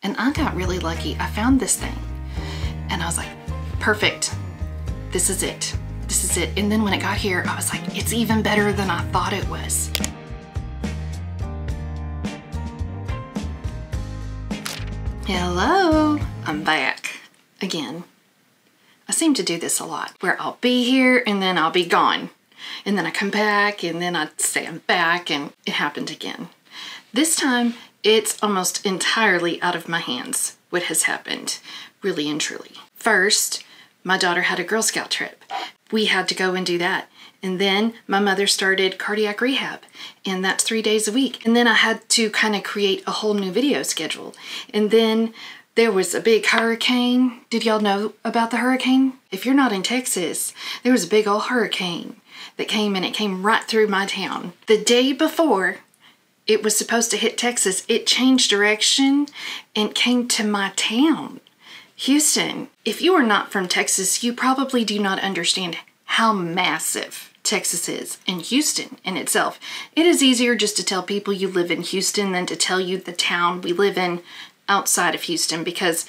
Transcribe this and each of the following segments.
And I got really lucky. I found this thing and I was like, perfect. This is it. This is it. And then when it got here, I was like, it's even better than I thought it was. Hello, I'm back again. I seem to do this a lot where I'll be here and then I'll be gone. And then I come back and then I say I'm back and it happened again. This time it's almost entirely out of my hands what has happened, really and truly. First, my daughter had a Girl Scout trip. We had to go and do that. And then my mother started cardiac rehab, and that's 3 days a week. And then I had to kind of create a whole new video schedule. And then there was a big hurricane. Did y'all know about the hurricane? If you're not in Texas, there was a big old hurricane that came and it came right through my town. The day before it was supposed to hit Texas, it changed direction and came to my town, Houston. If you are not from Texas, you probably do not understand how massive Texas is, and Houston in itself. It is easier just to tell people you live in Houston than to tell you the town we live in outside of Houston, because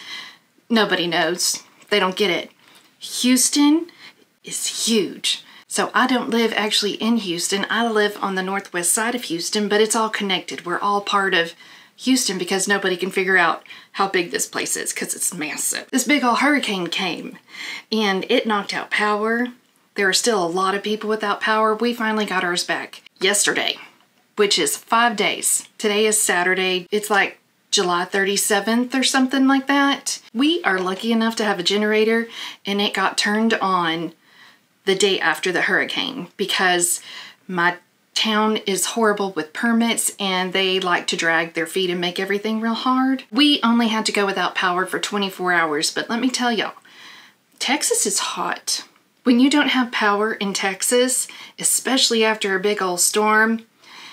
nobody knows. They don't get it. Houston is huge. So I don't live actually in Houston. I live on the northwest side of Houston, but it's all connected. We're all part of Houston because nobody can figure out how big this place is because it's massive. This big old hurricane came and it knocked out power. There are still a lot of people without power. We finally got ours back yesterday, which is 5 days. Today is Saturday. It's like July 37th or something like that. We are lucky enough to have a generator, and it got turned on the day after the hurricane because my town is horrible with permits and they like to drag their feet and make everything real hard. We only had to go without power for 24 hours, but let me tell y'all, Texas is hot. When you don't have power in Texas, especially after a big old storm,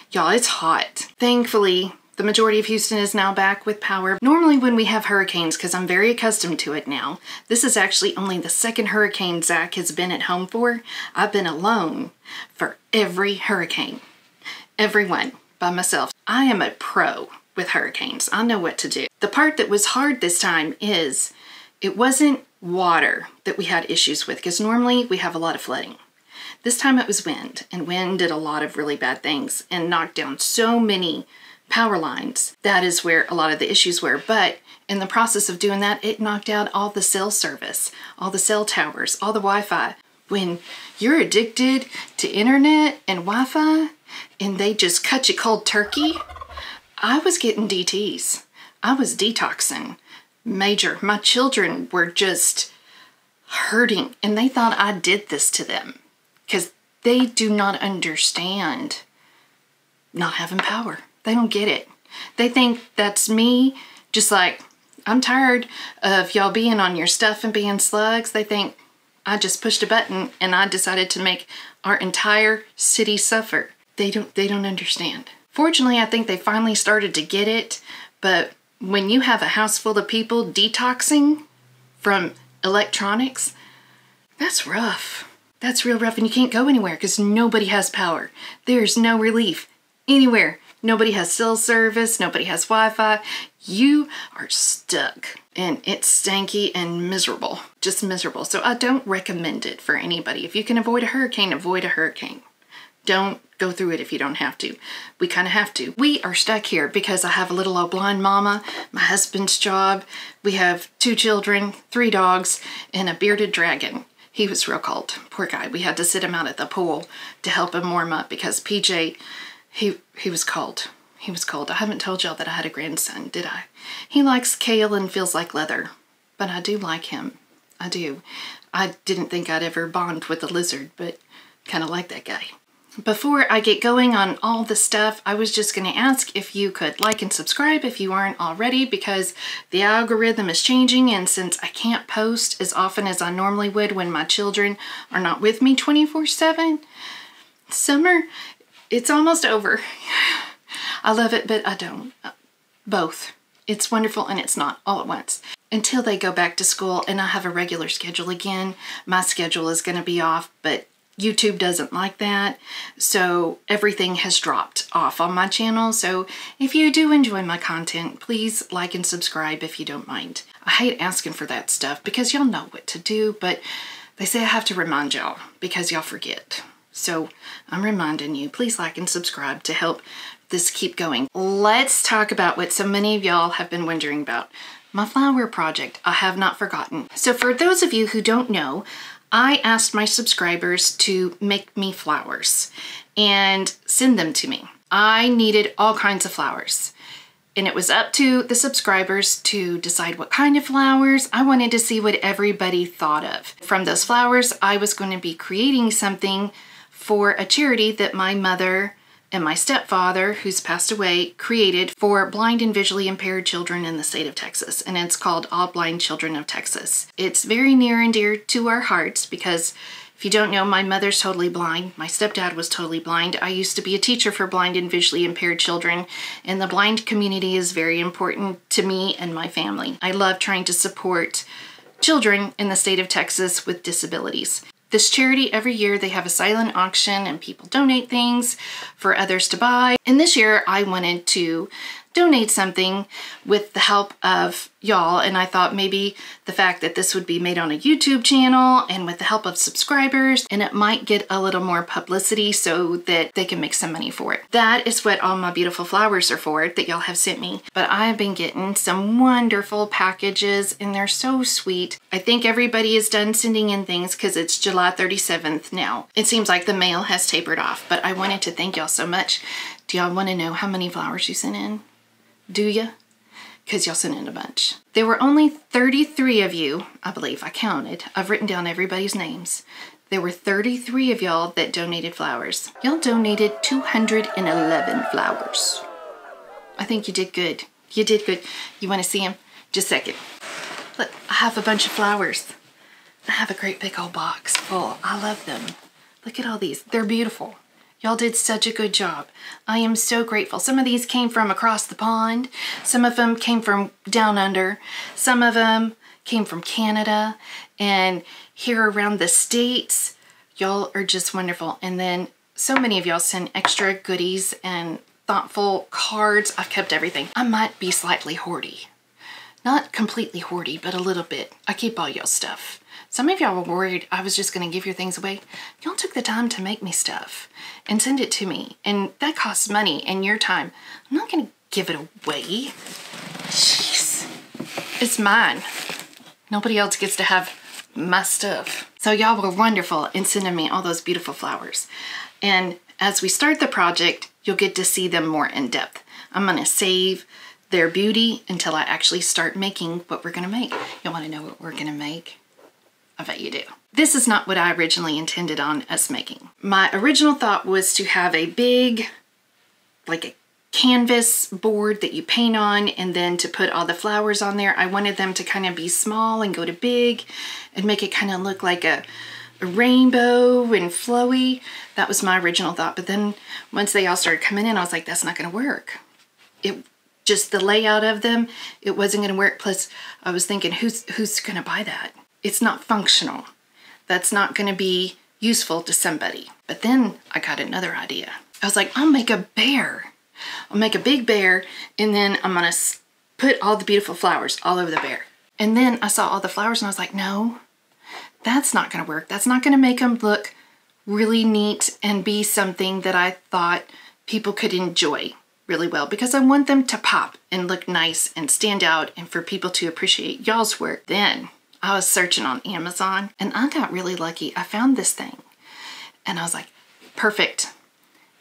y'all, it's hot. Thankfully, the majority of Houston is now back with power. Normally when we have hurricanes, because I'm very accustomed to it now, this is actually only the second hurricane Zach has been at home for. I've been alone for every hurricane. Every one by myself. I am a pro with hurricanes. I know what to do. The part that was hard this time is it wasn't water that we had issues with, because normally we have a lot of flooding. This time it was wind, and wind did a lot of really bad things and knocked down so many power lines. That is where a lot of the issues were. But in the process of doing that, it knocked out all the cell service, all the cell towers, all the Wi-Fi. When you're addicted to internet and Wi-Fi and they just cut you cold turkey, I was getting DTs. I was detoxing major. My children were just hurting and they thought I did this to them because they do not understand not having power. They don't get it. They think that's me, just like, I'm tired of y'all being on your stuff and being slugs. They think I just pushed a button and I decided to make our entire city suffer. They don't understand. Fortunately, I think they finally started to get it, but when you have a house full of people detoxing from electronics, that's rough. That's real rough, and you can't go anywhere because nobody has power. There's no relief anywhere. Nobody has cell service, nobody has Wi-Fi. You are stuck and it's stanky and miserable, just miserable. So I don't recommend it for anybody. If you can avoid a hurricane, avoid a hurricane. Don't go through it if you don't have to. We kind of have to. We are stuck here because I have a little old blind mama, my husband's job. We have 2 children, 3 dogs, and a bearded dragon. He was real cold, poor guy. We had to sit him out at the pool to help him warm up because PJ, he was cold. He was cold. I haven't told y'all that I had a grandson, did I? He likes kale and feels like leather, but I do like him. I do. I didn't think I'd ever bond with a lizard, but kind of like that guy. Before I get going on all the stuff, I was just going to ask if you could like and subscribe if you aren't already, because the algorithm is changing, and since I can't post as often as I normally would when my children are not with me 24/7, summer, it's almost over. I love it, but I don't. Both. It's wonderful and it's not all at once. Until they go back to school and I have a regular schedule again, my schedule is going to be off, but YouTube doesn't like that, so everything has dropped off on my channel. So if you do enjoy my content, please like and subscribe if you don't mind. I hate asking for that stuff because y'all know what to do, but they say I have to remind y'all because y'all forget. So I'm reminding you, please like and subscribe to help this keep going. Let's talk about what so many of y'all have been wondering about. My flower project. I have not forgotten. So for those of you who don't know, I asked my subscribers to make me flowers and send them to me. I needed all kinds of flowers, and it was up to the subscribers to decide what kind of flowers. I wanted to see what everybody thought of. From those flowers, I was going to be creating something for a charity that my mother and my stepfather, who's passed away, created for blind and visually impaired children in the state of Texas, and it's called All Blind Children of Texas. It's very near and dear to our hearts because if you don't know, my mother's totally blind. My stepdad was totally blind. I used to be a teacher for blind and visually impaired children, and the blind community is very important to me and my family. I love trying to support children in the state of Texas with disabilities. This charity, every year they have a silent auction and people donate things for others to buy. And this year I wanted to donate something with the help of y'all, and I thought maybe the fact that this would be made on a YouTube channel and with the help of subscribers, and it might get a little more publicity so that they can make some money for it. That is what all my beautiful flowers are for that y'all have sent me. But I've been getting some wonderful packages and they're so sweet. I think everybody is done sending in things because it's July 37th now. It seems like the mail has tapered off, but I wanted to thank y'all so much. Do y'all want to know how many flowers you sent in? Do ya? Because y'all sent in a bunch. There were only 33 of you, I believe, I counted. I've written down everybody's names. There were 33 of y'all that donated flowers. Y'all donated 211 flowers. I think you did good. You did good. You want to see them? Just a second. Look, I have a bunch of flowers. I have a great big old box full. I love them. Look at all these. They're beautiful. Y'all did such a good job. I am so grateful. Some of these came from across the pond. Some of them came from down under. Some of them came from Canada and here around the States. Y'all are just wonderful. And then so many of y'all send extra goodies and thoughtful cards. I've kept everything. I might be slightly hoardy. Not completely hoardy, but a little bit. I keep all y'all stuff. Some of y'all were worried I was just going to give your things away. Y'all took the time to make me stuff and send it to me. And that costs money and your time. I'm not going to give it away. Jeez. It's mine. Nobody else gets to have my stuff. So y'all were wonderful in sending me all those beautiful flowers. And as we start the project, you'll get to see them more in depth. I'm going to save their beauty until I actually start making what we're going to make. Y'all want to know what we're going to make? I bet you do. This is not what I originally intended on us making. My original thought was to have a big, like a canvas board that you paint on and then to put all the flowers on there. I wanted them to kind of be small and go to big and make it kind of look like a rainbow and flowy. That was my original thought. But then once they all started coming in, I was like, that's not going to work. Just the layout of them, it wasn't going to work. Plus, I was thinking, who's going to buy that? It's not functional. That's not going to be useful to somebody. But then I got another idea. I was like, I'll make a bear. I'll make a big bear, and then I'm going to put all the beautiful flowers all over the bear. And then I saw all the flowers and I was like, no, that's not going to work. That's not going to make them look really neat and be something that I thought people could enjoy really well, because I want them to pop and look nice and stand out and for people to appreciate y'all's work. Then I was searching on Amazon and I got really lucky. I found this thing and I was like, perfect.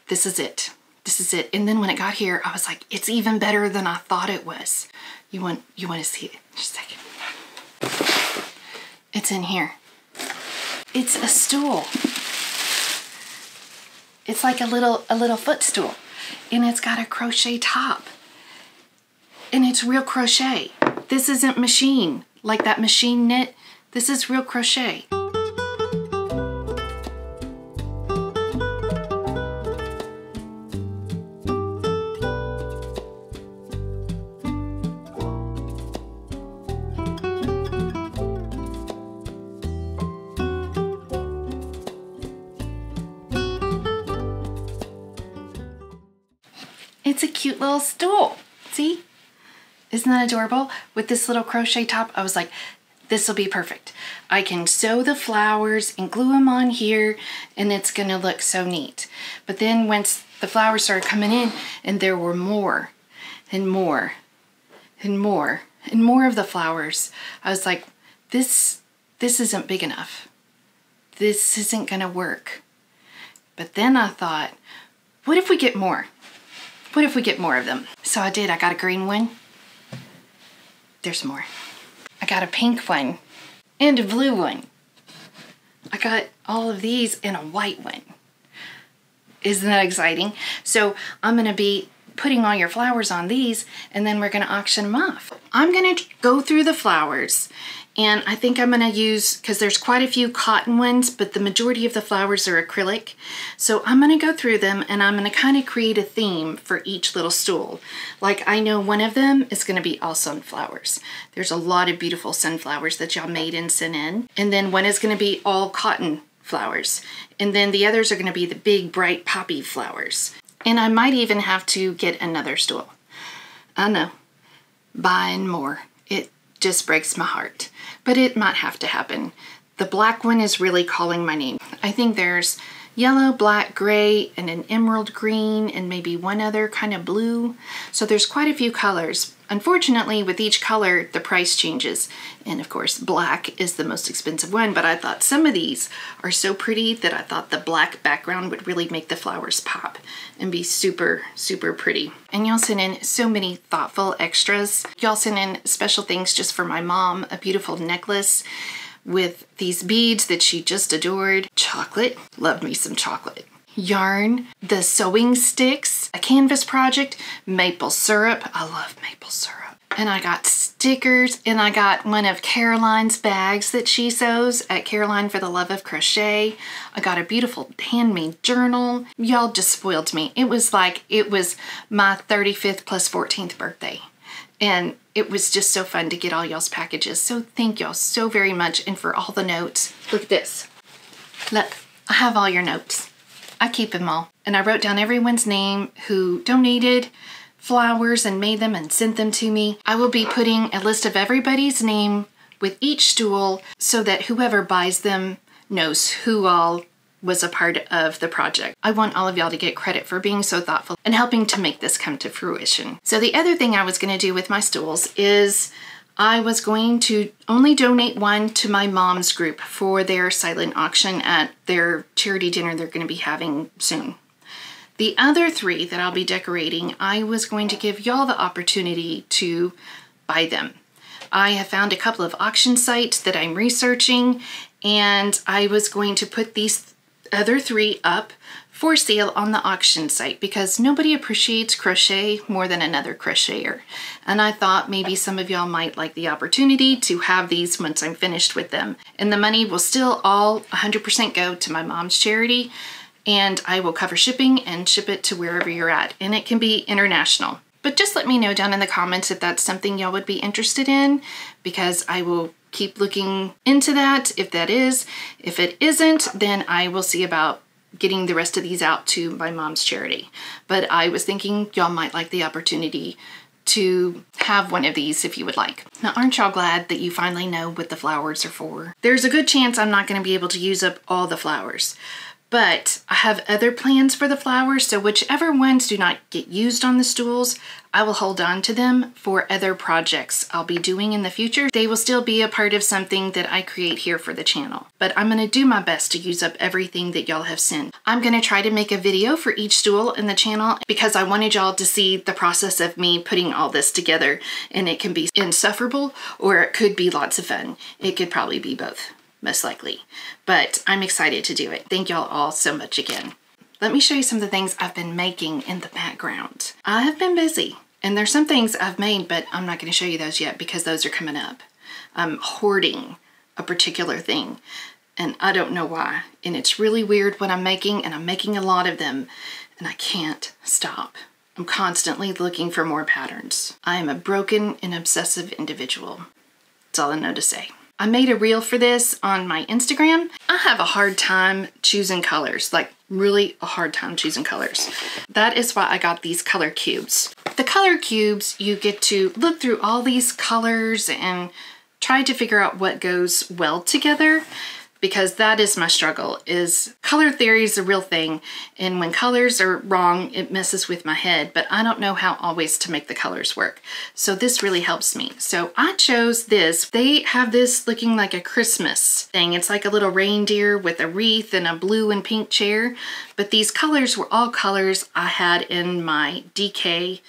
This is it. This is it. And then when it got here, I was like, it's even better than I thought it was. You want to see it? Just a second. It's in here. It's a stool. It's like a little footstool. And it's got a crochet top. And it's real crochet. This isn't machine, like that machine knit. This is real crochet. It's a cute little stool. See? Isn't that adorable? With this little crochet top, I was like, this will be perfect. I can sew the flowers and glue them on here, and it's gonna look so neat. But then once the flowers started coming in, and there were more and more and more and more of the flowers, I was like, this isn't big enough. This isn't gonna work. But then I thought, what if we get more? What if we get more of them? So I did. I got a green one. There's more. I got a pink one and a blue one. I got all of these in a white one. Isn't that exciting? So I'm gonna be putting all your flowers on these, and then we're gonna auction them off. I'm gonna go through the flowers, and I think I'm gonna use, because there's quite a few cotton ones, but the majority of the flowers are acrylic. So I'm gonna go through them, and I'm gonna kind of create a theme for each little stool. Like, I know one of them is gonna be all sunflowers. There's a lot of beautiful sunflowers that y'all made and sent in. And then one is gonna be all cotton flowers. And then the others are gonna be the big, bright poppy flowers. And I might even have to get another stool. I know, buying more. It just breaks my heart, but it might have to happen. The black one is really calling my name. I think there's yellow, black, gray, and an emerald green, and maybe one other kind of blue. So there's quite a few colors. Unfortunately, with each color, the price changes. And of course, black is the most expensive one, but I thought some of these are so pretty that I thought the black background would really make the flowers pop and be super, super pretty. And y'all sent in so many thoughtful extras. Y'all sent in special things just for my mom, a beautiful necklace with these beads that she just adored. Chocolate, love me some chocolate. Yarn, the sewing sticks, a canvas project, maple syrup. I love maple syrup. And I got stickers, and I got one of Caroline's bags that she sews at Caroline for the Love of Crochet. I got a beautiful handmade journal. Y'all just spoiled me. It was like it was my 35th plus 14th birthday. And it was just so fun to get all y'all's packages. So thank y'all so very much. And for all the notes. Look at this. Look, I have all your notes. I keep them all. And I wrote down everyone's name who donated flowers and made them and sent them to me. I will be putting a list of everybody's name with each stool so that whoever buys them knows who all was a part of the project. I want all of y'all to get credit for being so thoughtful and helping to make this come to fruition. So the other thing I was going to do with my stools is I was going to only donate one to my mom's group for their silent auction at their charity dinner they're going to be having soon. The other 3 that I'll be decorating, I was going to give y'all the opportunity to buy them. I have found a couple of auction sites that I'm researching, and I was going to put these other 3 up for sale on the auction site because nobody appreciates crochet more than another crocheter. And I thought maybe some of y'all might like the opportunity to have these once I'm finished with them. And the money will still all 100% go to my mom's charity, and I will cover shipping and ship it to wherever you're at. And it can be international. But just let me know down in the comments if that's something y'all would be interested in, because I will keep looking into that if that is. If it isn't, then I will see about getting the rest of these out to my mom's charity. But I was thinking y'all might like the opportunity to have one of these if you would like. Now, aren't y'all glad that you finally know what the flowers are for? There's a good chance I'm not going to be able to use up all the flowers, but I have other plans for the flowers, so whichever ones do not get used on the stools, I will hold on to them for other projects I'll be doing in the future. They will still be a part of something that I create here for the channel, but I'm gonna do my best to use up everything that y'all have sent. I'm gonna try to make a video for each stool in the channel because I wanted y'all to see the process of me putting all this together, and it can be insufferable or it could be lots of fun. It could probably be both, most likely, but I'm excited to do it. Thank y'all all so much again. Let me show you some of the things I've been making in the background. I have been busy, and there's some things I've made, but I'm not going to show you those yet because those are coming up. I'm hoarding a particular thing, and I don't know why. And it's really weird what I'm making, and I'm making a lot of them, and I can't stop. I'm constantly looking for more patterns. I am a broken and obsessive individual. That's all I know to say. I made a reel for this on my Instagram. I have a hard time choosing colors, like really a hard time choosing colors. That is why I got these color cubes. The color cubes, you get to look through all these colors and try to figure out what goes well together, because that is my struggle, is color theory is a real thing, and when colors are wrong, it messes with my head, but I don't know how always to make the colors work. So this really helps me. So I chose this. They have this looking like a Christmas thing. It's like a little reindeer with a wreath and a blue and pink chair, but these colors were all colors I had in my DK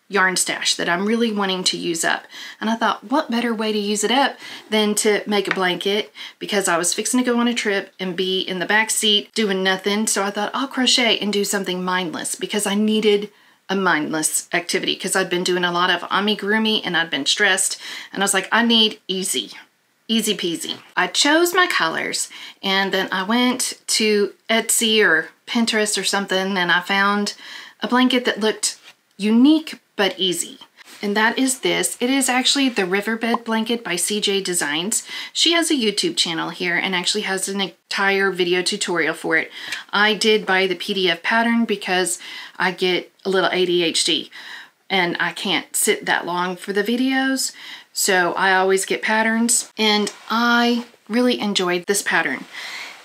yarn stash that I'm really wanting to use up. And I thought, what better way to use it up than to make a blanket, because I was fixing to go on a trip and be in the back seat doing nothing. So I thought I'll crochet and do something mindless, because I needed a mindless activity, because I'd been doing a lot of amigurumi and I'd been stressed, and I was like, I need easy peasy. I chose my colors, and then I went to Etsy or Pinterest or something, and I found a blanket that looked unique but easy. And that is this. It is actually the Riverbed Blanket by CJ Designs. She has a YouTube channel here and actually has an entire video tutorial for it. I did buy the PDF pattern because I get a little ADHD and I can't sit that long for the videos. So I always get patterns, and I really enjoyed this pattern.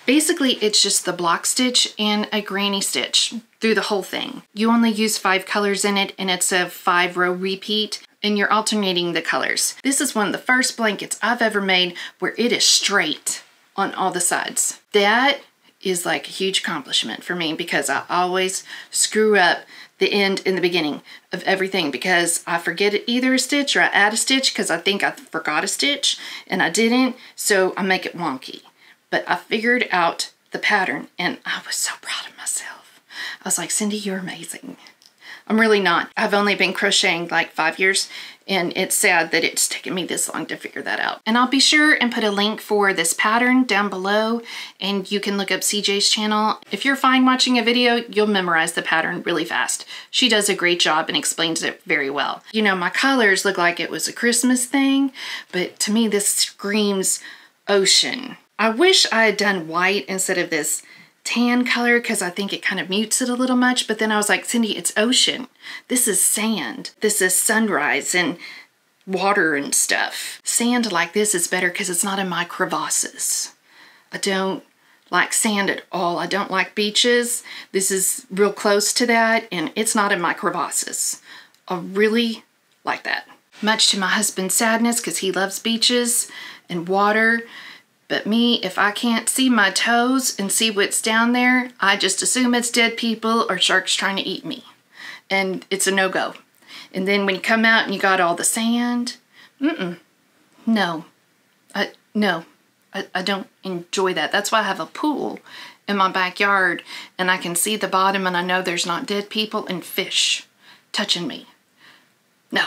Basically, it's just the block stitch and a granny stitch through the whole thing. You only use 5 colors in it, and it's a 5-row repeat, and you're alternating the colors. This is one of the first blankets I've ever made where it is straight on all the sides. That is like a huge accomplishment for me, because I always screw up the end and the beginning of everything, because I forget either a stitch or I add a stitch because I think I forgot a stitch and I didn't, so I make it wonky. But I figured out the pattern and I was so proud of myself. I was like, Cindy, you're amazing. I'm really not. I've only been crocheting like 5 years, and it's sad that it's taken me this long to figure that out. And I'll be sure and put a link for this pattern down below, and you can look up CJ's channel. If you're fine watching a video, you'll memorize the pattern really fast. She does a great job and explains it very well. You know, my colors look like it was a Christmas thing, but to me this screams ocean. I wish I had done white instead of this tan color, because I think it kind of mutes it a little much, but then I was like, Cindy, it's ocean. This is sand. This is sunrise and water and stuff. Sand like this is better because it's not in my crevasses. I don't like sand at all. I don't like beaches. This is real close to that, and it's not in my crevasses. I really like that. Much to my husband's sadness, because he loves beaches and water. But me, if I can't see my toes and see what's down there, I just assume it's dead people or sharks trying to eat me. And it's a no-go. And then when you come out and you got all the sand, no. I don't enjoy that. That's why I have a pool in my backyard, and I can see the bottom, and I know there's not dead people and fish touching me. No.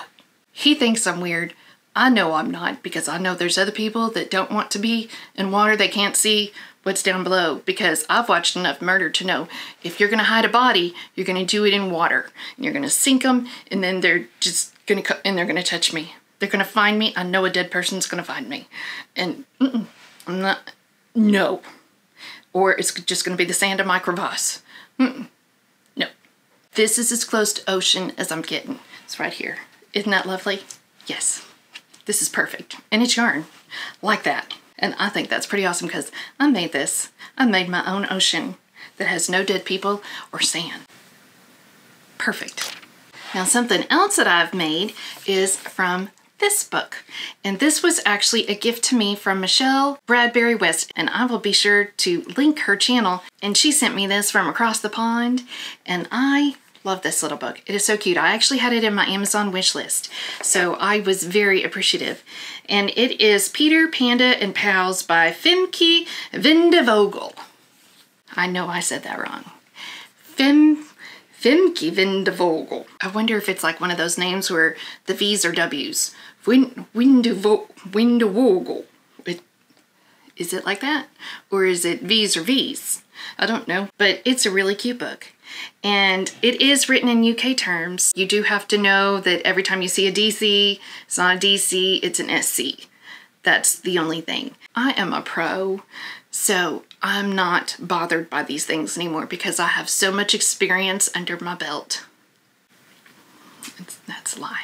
He thinks I'm weird. I know I'm not, because I know there's other people that don't want to be in water. They can't see what's down below, because I've watched enough murder to know if you're going to hide a body, you're going to do it in water. And you're going to sink them, and then they're just going to, and they're going to touch me. They're going to find me. I know a dead person's going to find me. And I'm not, no. Or it's just going to be the sand of my crevasse. No. This is as close to ocean as I'm getting. It's right here. Isn't that lovely? Yes. This is perfect. And it's yarn like that. And I think that's pretty awesome, because I made this. I made my own ocean that has no dead people or sand. Perfect. Now, something else that I've made is from this book. And this was actually a gift to me from Michelle Bradbury West. And I will be sure to link her channel. And she sent me this from across the pond. And I love this little book. It is so cute. I actually had it in my Amazon wish list, so I was very appreciative. And it is Peter, Panda, and Pals by Femke Vindevogel. I know I said that wrong. Femke Vindevogel. I wonder if it's like one of those names where the V's are W's. Vindevogel. Is it like that? Or is it V's or V's? I don't know, but it's a really cute book. And it is written in UK terms. You do have to know that every time you see a DC, it's not a DC, it's an SC. That's the only thing. I am a pro, So I'm not bothered by these things anymore because I have so much experience under my belt. That's a lie.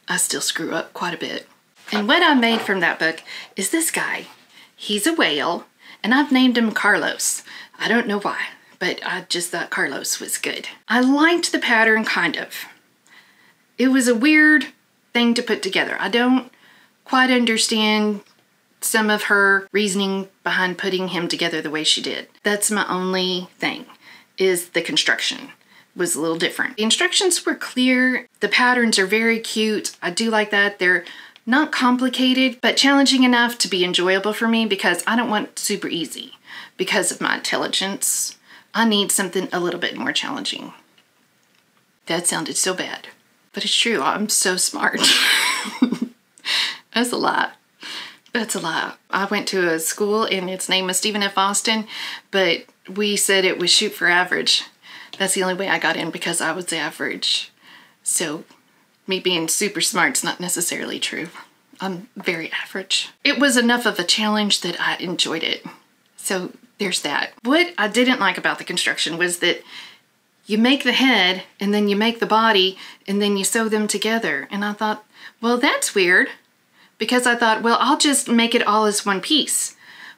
I still screw up quite a bit. And what I made from that book is this guy. He's a whale, and I've named him Carlos. I don't know why, but I just thought Carlos was good. I liked the pattern, kind of. It was a weird thing to put together. I don't quite understand some of her reasoning behind putting him together the way she did. That's my only thing, is the construction was a little different. The instructions were clear. The patterns are very cute. I do like that. They're not complicated, but challenging enough to be enjoyable for me because I don't want super easy. Because of my intelligence, I need something a little bit more challenging. That sounded so bad, but it's true. I'm so smart. That's a lie. That's a lie. I went to a school and its name was Stephen F. Austin, but we said it was shoot for average. That's the only way I got in because I was average. So me being super smart's not necessarily true. I'm very average. It was enough of a challenge that I enjoyed it. So there's that. What I didn't like about the construction was that you make the head and then you make the body and then you sew them together. And I thought, well, that's weird. Because I thought, well, I'll just make it all as one piece.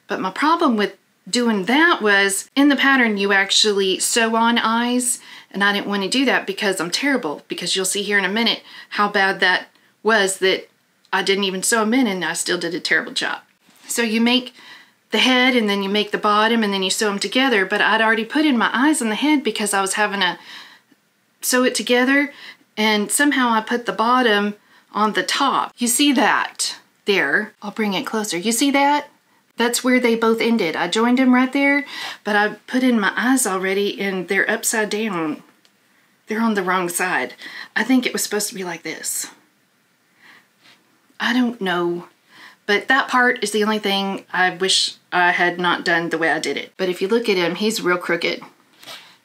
But my problem with doing that was in the pattern you actually sew on eyes, and I didn't want to do that because I'm terrible, because you'll see here in a minute how bad that was, that I didn't even sew them in and I still did a terrible job. So you make the head and then you make the bottom and then you sew them together, but I'd already put in my eyes on the head because I was having to sew it together, and somehow I put the bottom on the top. You see that there? I'll bring it closer. You see that? That's where they both ended. I joined them right there, but I put in my eyes already and they're upside down. They're on the wrong side. I think it was supposed to be like this. I don't know, but that part is the only thing I wish I had not done the way I did it. But if you look at him, he's real crooked.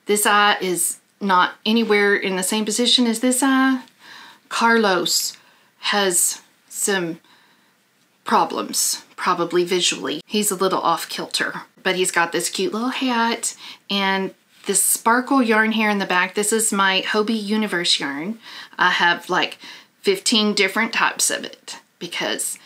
This eye is not anywhere in the same position as this eye. Carlos has some problems, probably visually. He's a little off kilter, but he's got this cute little hat and this sparkle yarn here in the back. This is my Hobie Universe yarn. I have like 15 different types of it because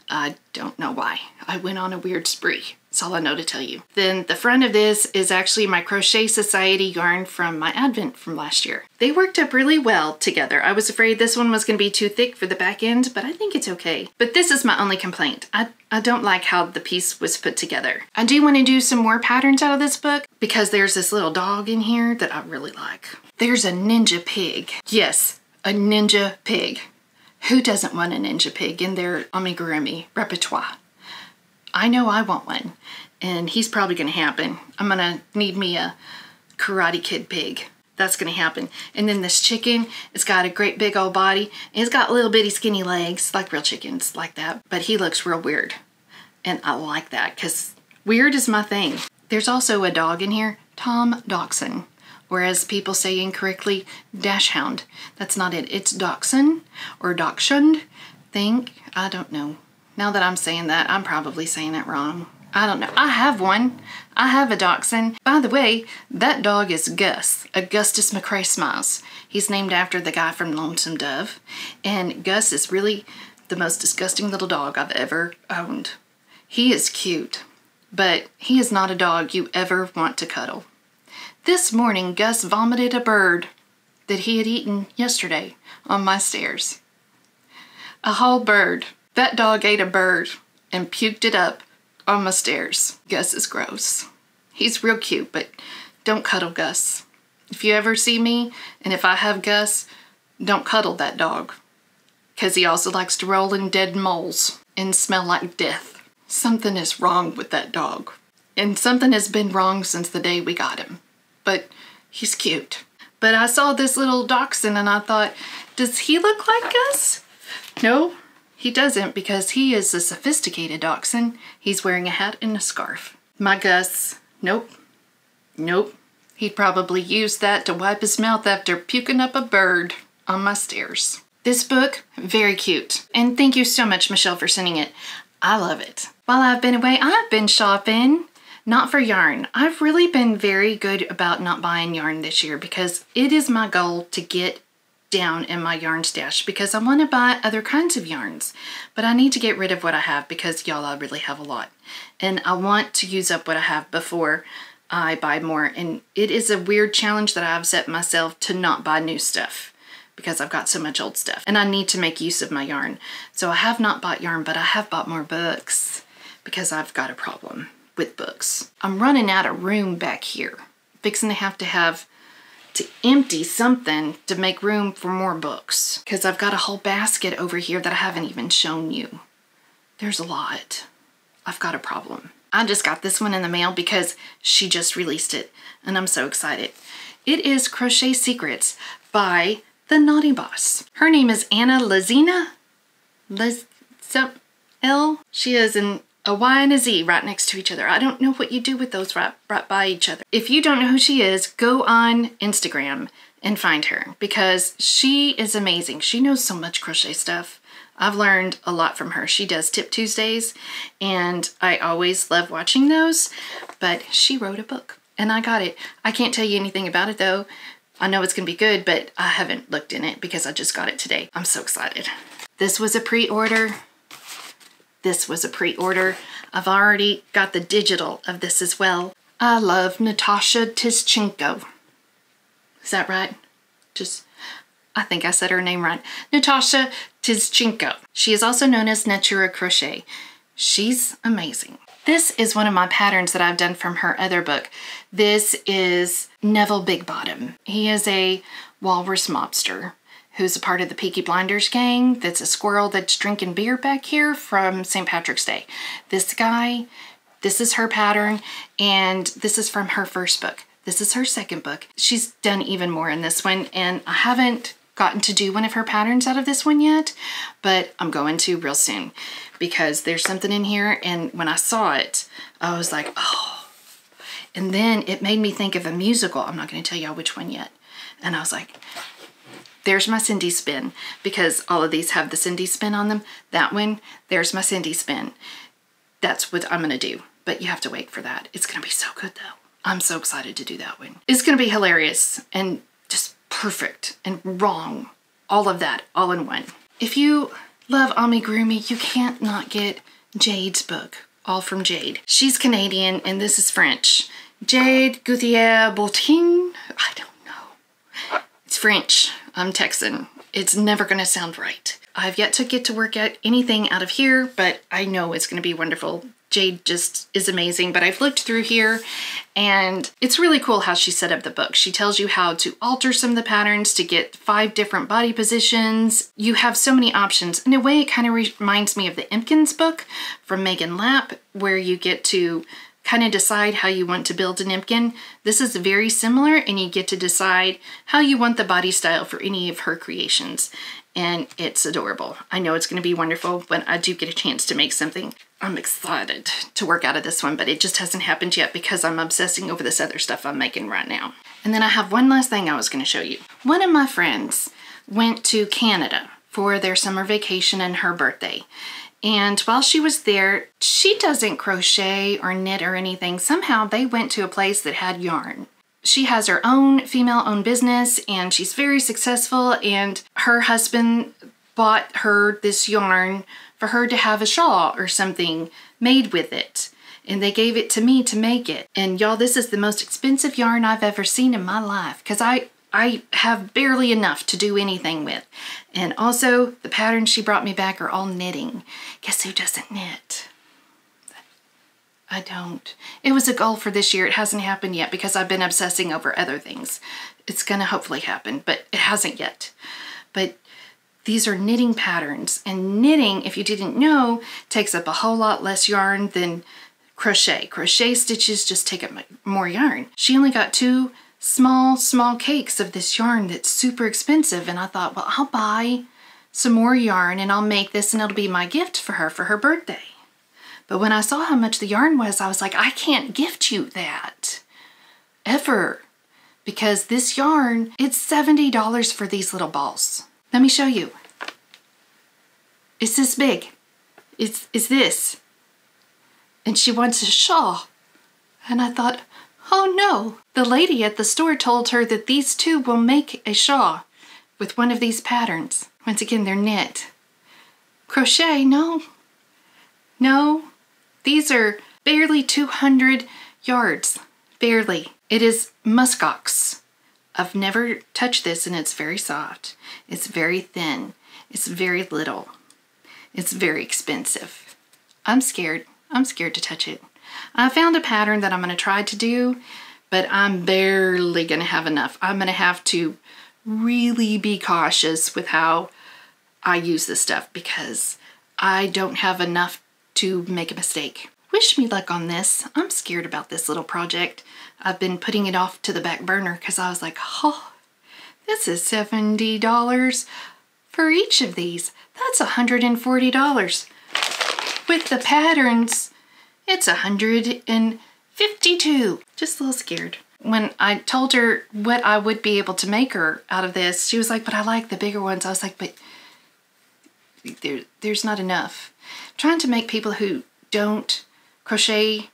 I don't know why. I went on a weird spree. That's all I know to tell you. Then the front of this is actually my Crochet Society yarn from my Advent from last year. They worked up really well together. I was afraid this one was going to be too thick for the back end, but I think it's okay. But this is my only complaint. I don't like how the piece was put together. I do want to do some more patterns out of this book because there's this little dog in here that I really like. There's a ninja pig. Yes, a ninja pig. Who doesn't want a ninja pig in their amigurumi repertoire? I know I want one, and he's probably going to happen. I'm going to need me a Karate Kid pig. That's going to happen. And then this chicken, it's got a great big old body, and it's got little bitty skinny legs, like real chickens, like that. But he looks real weird, and I like that, because weird is my thing. There's also a dog in here, Tom Dachshund, whereas people say incorrectly, Dachshund. That's not it. It's Dachshund, or Dachshund. I don't know. Now that I'm saying that, I'm probably saying it wrong. I don't know. I have one. I have a dachshund. By the way, that dog is Gus, Augustus McCrae Smiles. He's named after the guy from Lonesome Dove. And Gus is really the most disgusting little dog I've ever owned. He is cute, but he is not a dog you ever want to cuddle. This morning, Gus vomited a bird that he had eaten yesterday on my stairs. A whole bird. That dog ate a bird and puked it up on my stairs. Gus is gross. He's real cute, but don't cuddle Gus. If you ever see me, and if I have Gus, don't cuddle that dog. Because he also likes to roll in dead moles and smell like death. Something is wrong with that dog. And something has been wrong since the day we got him. But he's cute. But I saw this little dachshund and I thought, does he look like Gus? No. He doesn't, because he is a sophisticated dachshund. He's wearing a hat and a scarf. My Gus, nope. Nope. He'd probably use that to wipe his mouth after puking up a bird on my stairs. This book, very cute. And thank you so much, Michelle, for sending it. I love it. While I've been away, I've been shopping. Not for yarn. I've really been very good about not buying yarn this year because it is my goal to get down in my yarn stash because I want to buy other kinds of yarns, but I need to get rid of what I have because y'all, I really have a lot and I want to use up what I have before I buy more. And it is a weird challenge that I've set myself to not buy new stuff because I've got so much old stuff and I need to make use of my yarn. So I have not bought yarn, but I have bought more books because I've got a problem with books. I'm running out of room back here. Fixing to have to empty something to make room for more books because I've got a whole basket over here that I haven't even shown you. There's a lot. I've got a problem. I just got this one in the mail because she just released it and I'm so excited. It is Crochet Secrets by the Knotty Boss. Her name is Anna Lazina. She has a Y and a Z right next to each other. I don't know what you do with those right by each other. If you don't know who she is, go on Instagram and find her because she is amazing. She knows so much crochet stuff. I've learned a lot from her. She does Tip Tuesdays and I always love watching those, but she wrote a book and I got it. I can't tell you anything about it though. I know it's gonna be good, but I haven't looked in it because I just got it today. I'm so excited. This was a pre-order. This was a pre-order. I've already got the digital of this as well. I love Natasha Tishchenko. Is that right? I think I said her name right. Natasha Tishchenko. She is also known as Natura Crochet. She's amazing. This is one of my patterns that I've done from her other book. This is Neville Bigbottom. He is a walrus mobster who's a part of the Peaky Blinders gang. That's a squirrel that's drinking beer back here from St. Patrick's Day. This guy, this is her pattern, and this is from her first book. This is her second book. She's done even more in this one, and I haven't gotten to do one of her patterns out of this one yet, but I'm going to real soon because there's something in here, and when I saw it, I was like, oh. And then it made me think of a musical. I'm not going to tell y'all which one yet. And I was like, there's my Cindy spin because all of these have the Cindy spin on them. That one, there's my Cindy spin. That's what I'm gonna do, but you have to wait for that. It's gonna be so good though. I'm so excited to do that one. It's gonna be hilarious and just perfect and wrong. All of that, all in one. If you love Amigurumi, you can't not get Jade's book, all from Jade. She's Canadian and this is French. Jade Guthier-Boutin, I don't know. It's French. I'm Texan. It's never gonna sound right. I've yet to get to work at anything out of here, but I know it's gonna be wonderful. Jade just is amazing, but I've looked through here and it's really cool how she set up the book. She tells you how to alter some of the patterns to get 5 different body positions. You have so many options. In a way, it kind of reminds me of the Impkins book from Megan Lapp, where you get to kind of decide how you want to build an Impkin. This is very similar and you get to decide how you want the body style for any of her creations. And it's adorable. I know it's gonna be wonderful when I do get a chance to make something. I'm excited to work out of this one, but it just hasn't happened yet because I'm obsessing over this other stuff I'm making right now. And then I have one last thing I was gonna show you. One of my friends went to Canada for their summer vacation and her birthday. And while she was there, she doesn't crochet or knit or anything. Somehow they went to a place that had yarn. She has her own female-owned business and she's very successful, and her husband bought her this yarn for her to have a shawl or something made with it. And they gave it to me to make it. And y'all, this is the most expensive yarn I've ever seen in my life because I have barely enough to do anything with. And also the patterns she brought me back are all knitting. Guess who doesn't knit? I don't. It was a goal for this year. It hasn't happened yet because I've been obsessing over other things. It's gonna hopefully happen, but it hasn't yet. But these are knitting patterns, and knitting, if you didn't know, takes up a whole lot less yarn than crochet. Crochet stitches just take up more yarn. She only got 2 small cakes of this yarn that's super expensive, and I thought, well, I'll buy some more yarn and I'll make this and it'll be my gift for her birthday. But when I saw how much the yarn was, I was like, I can't gift you that ever, because this yarn, it's $70 for these little balls. Let me show you. It's this big. It's this. And she wants a shawl. And I thought, oh no. The lady at the store told her that these two will make a shawl with one of these patterns. Once again, they're knit. Crochet, no. No. These are barely 200 yards. Barely. It is Muskox. I've never touched this and it's very soft. It's very thin. It's very little. It's very expensive. I'm scared. I'm scared to touch it. I found a pattern that I'm going to try to do, but I'm barely going to have enough. I'm going to have to really be cautious with how I use this stuff because I don't have enough to make a mistake. Wish me luck on this. I'm scared about this little project. I've been putting it off to the back burner because I was like, oh, this is $70 for each of these. That's $140. With the patterns, it's $152. Just a little scared. When I told her what I would be able to make her out of this, she was like, but I like the bigger ones. I was like, but there's not enough. Trying to make people who don't crochet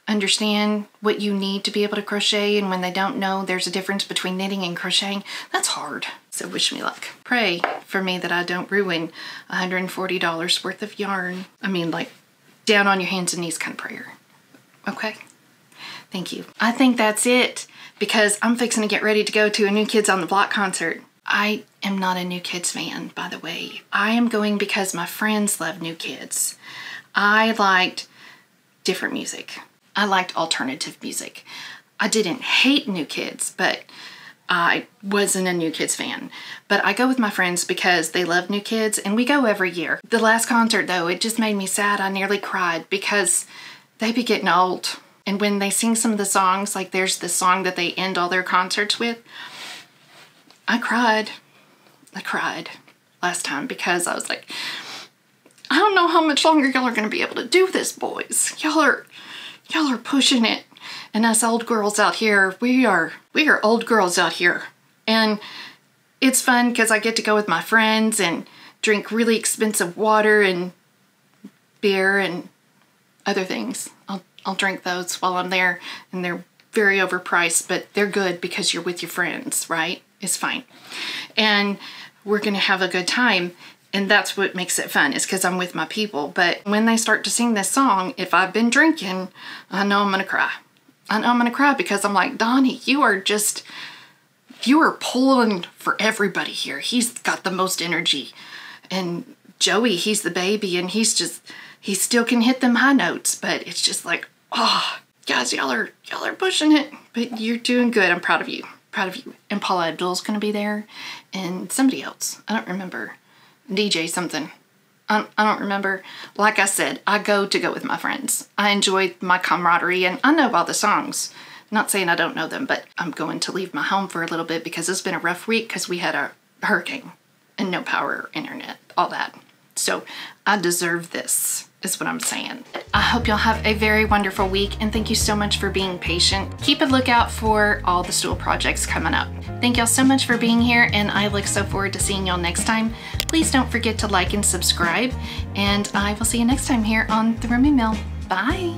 understand what you need to be able to crochet, and when they don't know there's a difference between knitting and crocheting, that's hard. So wish me luck. Pray for me that I don't ruin $140 worth of yarn. I mean, like, down on your hands and knees kind of prayer. Okay? Thank you. I think that's it because I'm fixing to get ready to go to a New Kids on the Block concert. I am not a New Kids fan, by the way. I am going because my friends love New Kids. I liked different music. I liked alternative music. I didn't hate New Kids, but I wasn't a New Kids fan. But I go with my friends because they love New Kids and we go every year. The last concert though, it just made me sad. I nearly cried because they be getting old. And when they sing some of the songs, like there's this song that they end all their concerts with, I cried. I cried last time because I was like, I don't know how much longer y'all are going to be able to do this, boys. Y'all are pushing it. And us old girls out here, we are old girls out here. And it's fun because I get to go with my friends and drink really expensive water and beer and other things. I'll drink those while I'm there, and they're very overpriced, but they're good because you're with your friends, right? It's fine. And we're going to have a good time. And that's what makes it fun, is because I'm with my people. But when they start to sing this song, if I've been drinking, I know I'm going to cry. I know I'm going to cry because I'm like, Donnie, you are pulling for everybody here. He's got the most energy. And Joey, he's the baby, and he still can hit them high notes. But it's just like, oh, guys, y'all are pushing it. But you're doing good. I'm proud of you. Proud of you. And Paula Abdul's going to be there. And somebody else. I don't remember. DJ something. I don't remember. Like I said, I go with my friends. I enjoy my camaraderie and I know all the songs. Not saying I don't know them, but I'm going to leave my home for a little bit because it's been a rough week because we had a hurricane and no power or internet, all that. So I deserve this, is what I'm saying. I hope y'all have a very wonderful week and thank you so much for being patient. Keep a lookout for all the stool projects coming up. Thank y'all so much for being here and I look so forward to seeing y'all next time. Please don't forget to like and subscribe and I will see you next time here on the Rumi Mill. Bye.